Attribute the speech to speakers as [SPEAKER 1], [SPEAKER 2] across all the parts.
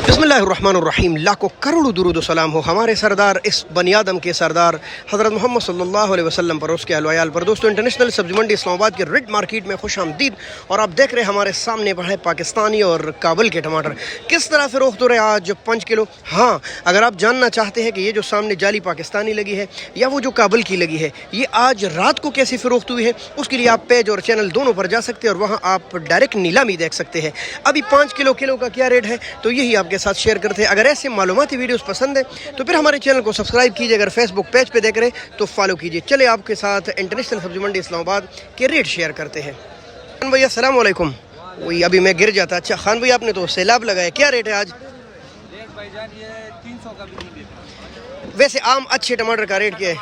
[SPEAKER 1] बिस्मिल्लाहिर्रहमानिर्रहीम। लाखों करोड़ों दुरूद सलाम हो हमारे सरदार, इस बनी आदम के सरदार हज़रत मोहम्मद सल्लल्लाहु अलैहि वसल्लम पर, उसके अहल वयाल पर। दोस्तों, इंटरनेशनल सब्ज़ी मंडी इस्लामाबाद के रेड मार्केट में खुश आमदीद। और आप देख रहे हैं हमारे सामने बढ़े पाकिस्तानी और काबुल के टमाटर किस तरह फ़रोख्त हो रहे हैं आज 5 किलो। हाँ, अगर आप जानना चाहते हैं कि ये जो सामने जाली पाकिस्तानी लगी है या वो जो काबुल की लगी है, ये आज रात को कैसी फ़रोख्त हुई है, उसके लिए आप पेज और चैनल दोनों पर जा सकते हैं और वहाँ आप डायरेक्ट नीलामी देख सकते हैं। अभी 5 किलो का क्या रेट है, तो यही आपके साथ शेयर करते हैं। अगर ऐसे मालूमाती वीडियोस पसंद है तो फिर हमारे चैनल को सब्सक्राइब कीजिए। अगर फेसबुक पेज पे देख रहे हैं तो फॉलो कीजिए। चले आपके साथ इंटरनेशनल सब्जी मंडी इस्लामाबाद के रेट शेयर करते हैं। खान भैया अस्सलाम वालेकुम। वही अभी मैं गिर जाता। अच्छा खान भैया, आपने तो सैलाब लगाया, क्या रेट है आज? वैसे आम अच्छे टमाटर का रेट क्या है?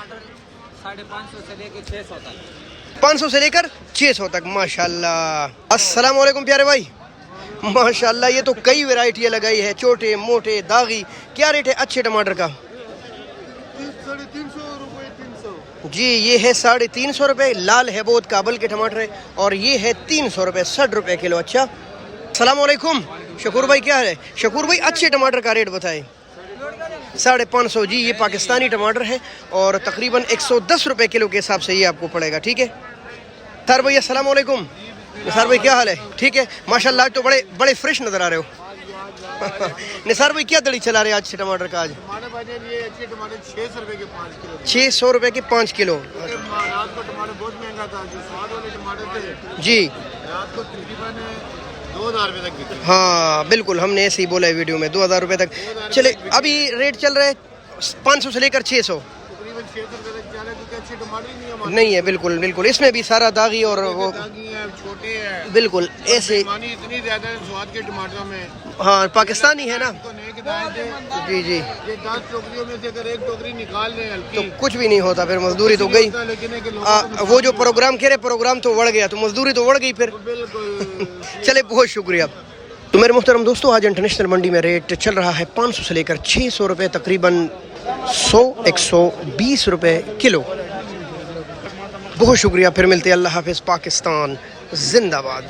[SPEAKER 2] 550 से लेकर 600 तक।
[SPEAKER 1] 500 से लेकर 600 तक, माशाल्लाह। अस्सलाम वालेकुम प्यारे भाई। माशाल्लाह, ये तो कई वैरायटियाँ लगाई है, छोटे मोटे दागी। क्या रेट है अच्छे टमाटर का?
[SPEAKER 3] 350 रुपये। 300
[SPEAKER 1] जी, ये है 350 रुपये। लाल है बहुत, काबुल के टमाटर है। और ये है 300 रुपये, 60 रुपये किलो। अच्छा, अस्सलाम वालेकुम शकूर भाई, क्या है? शकूर भाई, अच्छे टमाटर का रेट बताएं। 550 जी, ये पाकिस्तानी टमाटर है और तकरीबन 110 रुपये किलो के हिसाब से ये आपको पड़ेगा। ठीक है सर भाई, अस्सलाम वालेकुम। निसार भाई क्या हाल है? ठीक है माशाल्लाह, तो बड़े फ्रेश नज़र आ रहे हो। निसार भाई क्या दड़ी चला रहे हैं आज से टमाटर का? आज
[SPEAKER 3] टमाटर भाई ये अच्छे टमाटर 600 रुपये के 5 किलो।
[SPEAKER 1] 600 रुपये के 5 किलो।
[SPEAKER 3] रात को टमाटर बहुत महंगा था, जो स्वाद वाले टमाटर थे
[SPEAKER 1] जी
[SPEAKER 3] रात को तकरीबन 2000 रुपये तक बिके।
[SPEAKER 1] हाँ बिल्कुल, हमने ऐसे ही बोला है वीडियो में, 2000 रुपये तक। चले, अभी रेट चल रहा है 500 से लेकर 600।
[SPEAKER 3] तकरीबन 600 रुपये तक चले, क्योंकि अच्छे टमाटर ही नहीं है।
[SPEAKER 1] नहीं है, बिल्कुल बिल्कुल। इसमें भी सारा दागी और वो
[SPEAKER 3] छोटे हैं,
[SPEAKER 1] बिल्कुल ऐसे।
[SPEAKER 3] पानी इतनी ज्यादा है स्वाद के टमाटरों में।
[SPEAKER 1] हाँ, पाकिस्तानी है ना। जी जी,
[SPEAKER 3] ये 10 टोकरियों में से अगर एक टोकरी निकाल लें हल्की,
[SPEAKER 1] तो कुछ भी नहीं होता, फिर मजदूरी तो गई। वो जो प्रोग्राम कह रहे, प्रोग्राम तो बढ़ गया, तो मजदूरी तो बढ़ गई फिर।
[SPEAKER 3] बिल्कुल।
[SPEAKER 1] चले, बहुत शुक्रिया। तो मेरे मुहतरम दोस्तों, आज इंटरनेशनल मंडी में रेट चल रहा है 500 से लेकर 600 रुपये, तकरीबन 100-120 रुपये किलो। बहुत शुक्रिया, फिर मिलते हैं। अल्लाह हाफिज़। पाकिस्तान जिंदाबाद।